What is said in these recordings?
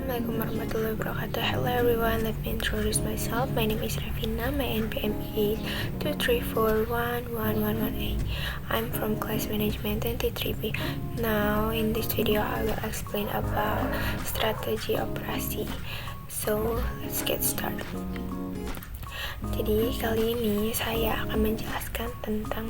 Assalamualaikum warahmatullahi wabarakatuh. Hello everyone, let me introduce myself. My name is Ravina. My NPM is 234111118. I'm from class management 23B. Now in this video I will explain about strategi operasi. So let's get started. Jadi kali ini saya akan menjelaskan tentang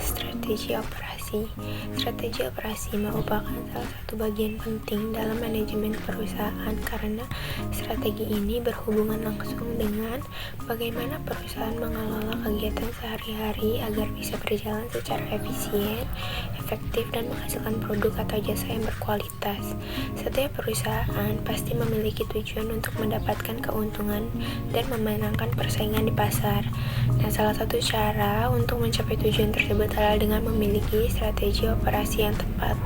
strategi operasi. Strategi operasi merupakan salah satu bagian penting dalam manajemen perusahaan karena strategi ini berhubungan langsung dengan bagaimana perusahaan mengelola kegiatan sehari-hari agar bisa berjalan secara efisien, efektif, dan menghasilkan produk atau jasa yang berkualitas. Setiap perusahaan pasti memiliki tujuan untuk mendapatkan keuntungan dan memenangkan persaingan di pasar. Nah, salah satu cara untuk mencapai tujuan tersebut adalah dengan memiliki strategi operasi yang tepat.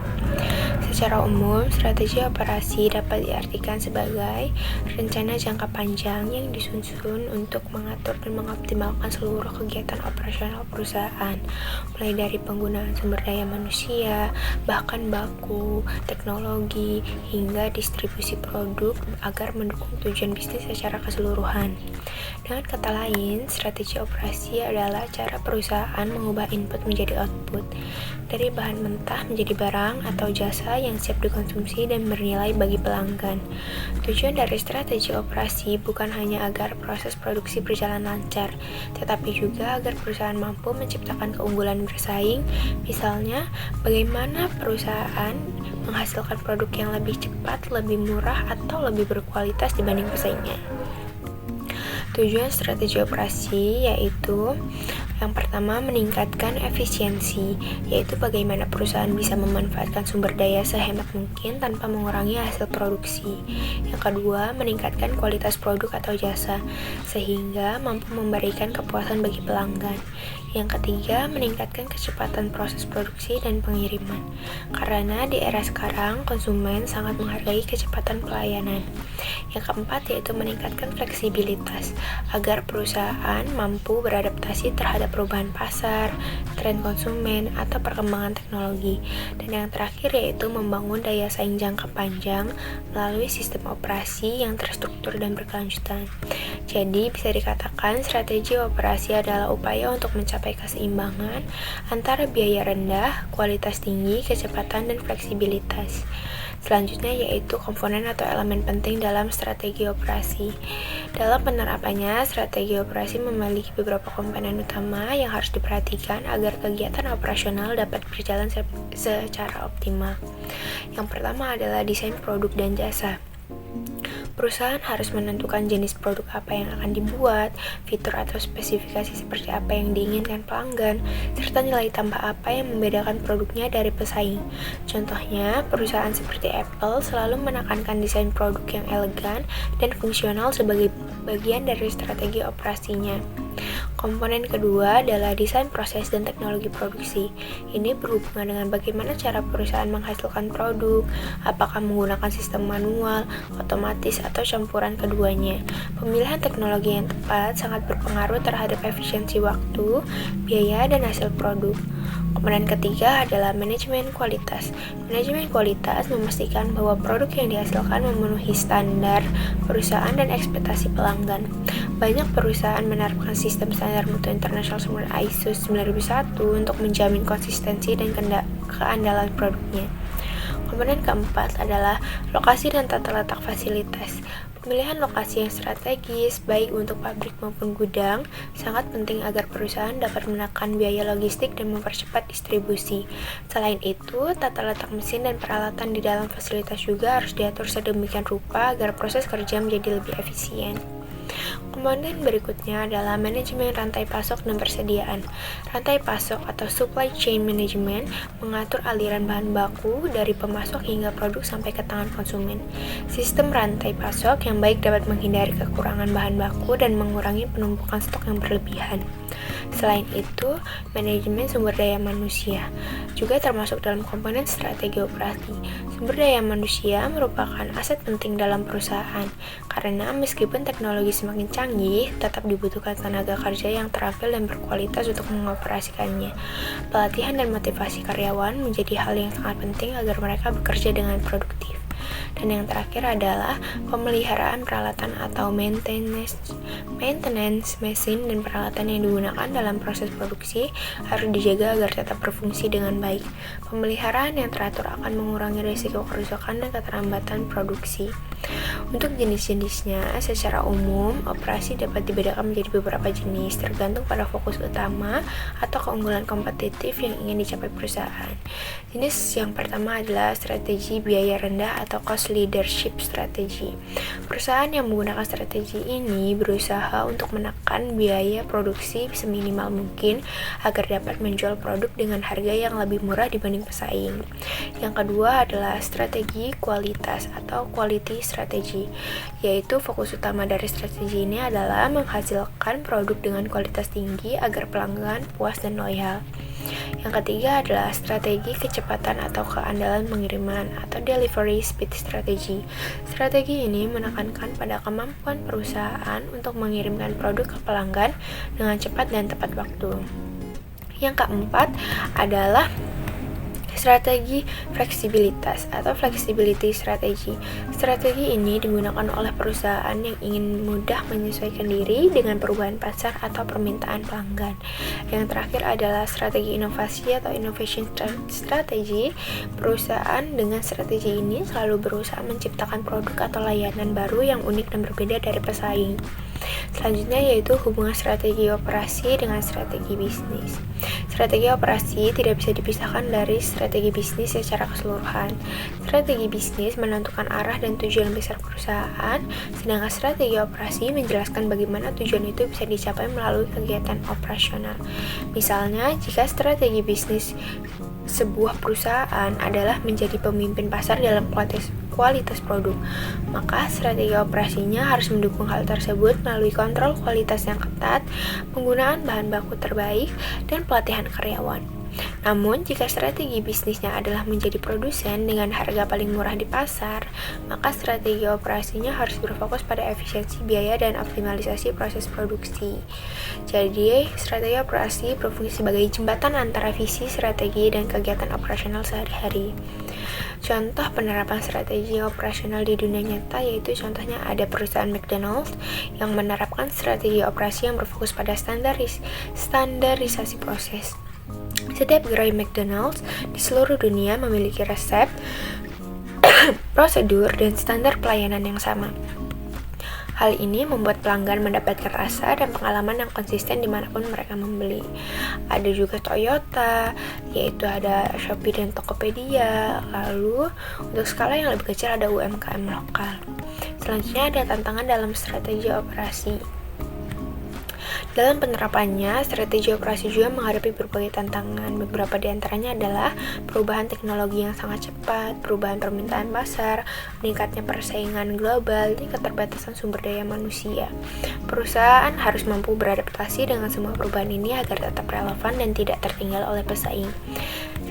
Secara umum, strategi operasi dapat diartikan sebagai rencana jangka panjang yang disusun untuk mengatur dan mengoptimalkan seluruh kegiatan operasional perusahaan, mulai dari penggunaan sumber daya manusia, bahkan baku, teknologi, hingga distribusi produk agar mendukung tujuan bisnis secara keseluruhan. Dengan kata lain, strategi operasi adalah cara perusahaan mengubah input menjadi output, dari bahan mentah menjadi barang atau jasa yang siap dikonsumsi dan bernilai bagi pelanggan. Tujuan dari strategi operasi bukan hanya agar proses produksi berjalan lancar, tetapi juga agar perusahaan mampu menciptakan keunggulan bersaing. Misalnya, bagaimana perusahaan menghasilkan produk yang lebih cepat, lebih murah, atau lebih berkualitas dibanding pesaingnya. Tujuan strategi operasi yaitu yang pertama, meningkatkan efisiensi, yaitu bagaimana perusahaan bisa memanfaatkan sumber daya sehemat mungkin tanpa mengurangi hasil produksi. Yang kedua, meningkatkan kualitas produk atau jasa, sehingga mampu memberikan kepuasan bagi pelanggan. Yang ketiga, meningkatkan kecepatan proses produksi dan pengiriman, karena di era sekarang konsumen sangat menghargai kecepatan pelayanan. Yang keempat, yaitu meningkatkan fleksibilitas, agar perusahaan mampu beradaptasi terhadap perubahan pasar, tren konsumen, atau perkembangan teknologi. Dan yang terakhir yaitu membangun daya saing jangka panjang melalui sistem operasi yang terstruktur dan berkelanjutan. Jadi bisa dikatakan strategi operasi adalah upaya untuk mencapai keseimbangan antara biaya rendah, kualitas tinggi, kecepatan, dan fleksibilitas. Selanjutnya yaitu komponen atau elemen penting dalam strategi operasi. Dalam penerapannya, strategi operasi memiliki beberapa komponen utama yang harus diperhatikan agar kegiatan operasional dapat berjalan secara optimal. Yang pertama adalah desain produk dan jasa. Perusahaan harus menentukan jenis produk apa yang akan dibuat, fitur atau spesifikasi seperti apa yang diinginkan pelanggan, serta nilai tambah apa yang membedakan produknya dari pesaing. Contohnya, perusahaan seperti Apple selalu menekankan desain produk yang elegan dan fungsional sebagai bagian dari strategi operasinya. Komponen kedua adalah desain proses dan teknologi produksi. Ini berhubungan dengan bagaimana cara perusahaan menghasilkan produk, apakah menggunakan sistem manual, otomatis, atau campuran keduanya. Pemilihan teknologi yang tepat sangat berpengaruh terhadap efisiensi waktu, biaya, dan hasil produk. Komponen ketiga adalah manajemen kualitas. Manajemen kualitas memastikan bahwa produk yang dihasilkan memenuhi standar perusahaan dan ekspektasi pelanggan. Banyak perusahaan menerapkan sistem standar mutu internasional seperti ISO 9001 untuk menjamin konsistensi dan keandalan produknya. Komponen keempat adalah lokasi dan tata letak fasilitas. Pemilihan lokasi yang strategis, baik untuk pabrik maupun gudang, sangat penting agar perusahaan dapat menekan biaya logistik dan mempercepat distribusi. Selain itu, tata letak mesin dan peralatan di dalam fasilitas juga harus diatur sedemikian rupa agar proses kerja menjadi lebih efisien. Komponen berikutnya adalah manajemen rantai pasok dan persediaan. Rantai pasok atau supply chain management mengatur aliran bahan baku dari pemasok hingga produk sampai ke tangan konsumen. Sistem rantai pasok yang baik dapat menghindari kekurangan bahan baku dan mengurangi penumpukan stok yang berlebihan. Selain itu, manajemen sumber daya manusia juga termasuk dalam komponen strategi operasi. Sumber daya manusia merupakan aset penting dalam perusahaan, karena meskipun teknologi semakin canggih, tetap dibutuhkan tenaga kerja yang terampil dan berkualitas untuk mengoperasikannya. Pelatihan dan motivasi karyawan menjadi hal yang sangat penting agar mereka bekerja dengan produktif. Dan yang terakhir adalah pemeliharaan peralatan atau maintenance mesin dan peralatan yang digunakan dalam proses produksi harus dijaga agar tetap berfungsi dengan baik. Pemeliharaan yang teratur akan mengurangi risiko kerusakan dan keterlambatan produksi. Untuk jenis-jenisnya, secara umum, operasi dapat dibedakan menjadi beberapa jenis, tergantung pada fokus utama atau keunggulan kompetitif yang ingin dicapai perusahaan. Jenis yang pertama adalah strategi biaya rendah atau cost leadership strategy. Perusahaan yang menggunakan strategi ini berusaha untuk menekan biaya produksi seminimal mungkin agar dapat menjual produk dengan harga yang lebih murah dibanding pesaing. Yang kedua adalah strategi kualitas atau quality strategy, yaitu fokus utama dari strategi ini adalah menghasilkan produk dengan kualitas tinggi agar pelanggan puas dan loyal. Yang ketiga adalah strategi kecepatan atau keandalan pengiriman atau delivery speed strategy. Strategi ini menekankan pada kemampuan perusahaan untuk mengirimkan produk ke pelanggan dengan cepat dan tepat waktu. Yang keempat adalah strategi fleksibilitas atau flexibility strategy. Strategi ini digunakan oleh perusahaan yang ingin mudah menyesuaikan diri dengan perubahan pasar atau permintaan pelanggan. Yang terakhir adalah strategi inovasi atau innovation strategy. Perusahaan dengan strategi ini selalu berusaha menciptakan produk atau layanan baru yang unik dan berbeda dari pesaing. Selanjutnya yaitu hubungan strategi operasi dengan strategi bisnis. Strategi operasi tidak bisa dipisahkan dari strategi bisnis secara keseluruhan. Strategi bisnis menentukan arah dan tujuan besar perusahaan, sedangkan strategi operasi menjelaskan bagaimana tujuan itu bisa dicapai melalui kegiatan operasional. Misalnya, jika strategi bisnis sebuah perusahaan adalah menjadi pemimpin pasar dalam kualitas produk, maka strategi operasinya harus mendukung hal tersebut melalui kontrol kualitas yang ketat, penggunaan bahan baku terbaik, dan pelatihan karyawan. Namun, jika strategi bisnisnya adalah menjadi produsen dengan harga paling murah di pasar, maka strategi operasinya harus berfokus pada efisiensi biaya dan optimalisasi proses produksi. Jadi, strategi operasi berfungsi sebagai jembatan antara visi, strategi, dan kegiatan operasional sehari-hari. Contoh penerapan strategi operasional di dunia nyata yaitu contohnya ada perusahaan McDonald's yang menerapkan strategi operasi yang berfokus pada standarisasi proses. Setiap gerai McDonald's di seluruh dunia memiliki resep, prosedur, dan standar pelayanan yang sama. Hal ini membuat pelanggan mendapatkan rasa dan pengalaman yang konsisten dimanapun mereka membeli. Ada juga Toyota, yaitu ada Shopee dan Tokopedia. Lalu, untuk skala yang lebih kecil ada UMKM lokal. Selanjutnya ada tantangan dalam strategi operasi. Dalam penerapannya, strategi operasi juga menghadapi berbagai tantangan. Beberapa di antaranya adalah perubahan teknologi yang sangat cepat, perubahan permintaan pasar, meningkatnya persaingan global, dan keterbatasan sumber daya manusia. Perusahaan harus mampu beradaptasi dengan semua perubahan ini agar tetap relevan dan tidak tertinggal oleh pesaing.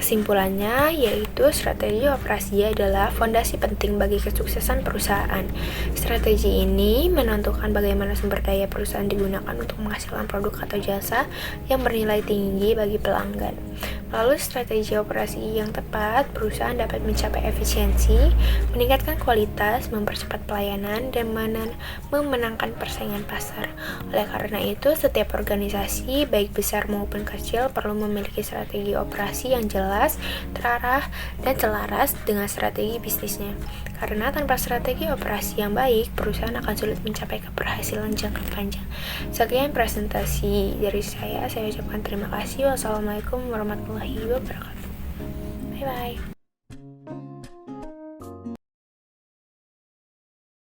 Kesimpulannya, yaitu strategi operasi adalah fondasi penting bagi kesuksesan perusahaan. Strategi ini menentukan bagaimana sumber daya perusahaan digunakan untuk menghasilkan produk atau jasa yang bernilai tinggi bagi pelanggan. Melalui strategi operasi yang tepat, perusahaan dapat mencapai efisiensi, meningkatkan kualitas, mempercepat pelayanan, dan memenangkan persaingan pasar. Oleh karena itu, setiap organisasi, baik besar maupun kecil, perlu memiliki strategi operasi yang jelas, terarah, dan selaras dengan strategi bisnisnya. Karena tanpa strategi operasi yang baik, perusahaan akan sulit mencapai keberhasilan jangka panjang. Sekian presentasi dari saya ucapkan terima kasih. Wassalamualaikum warahmatullahi wabarakatuh. Bye-bye.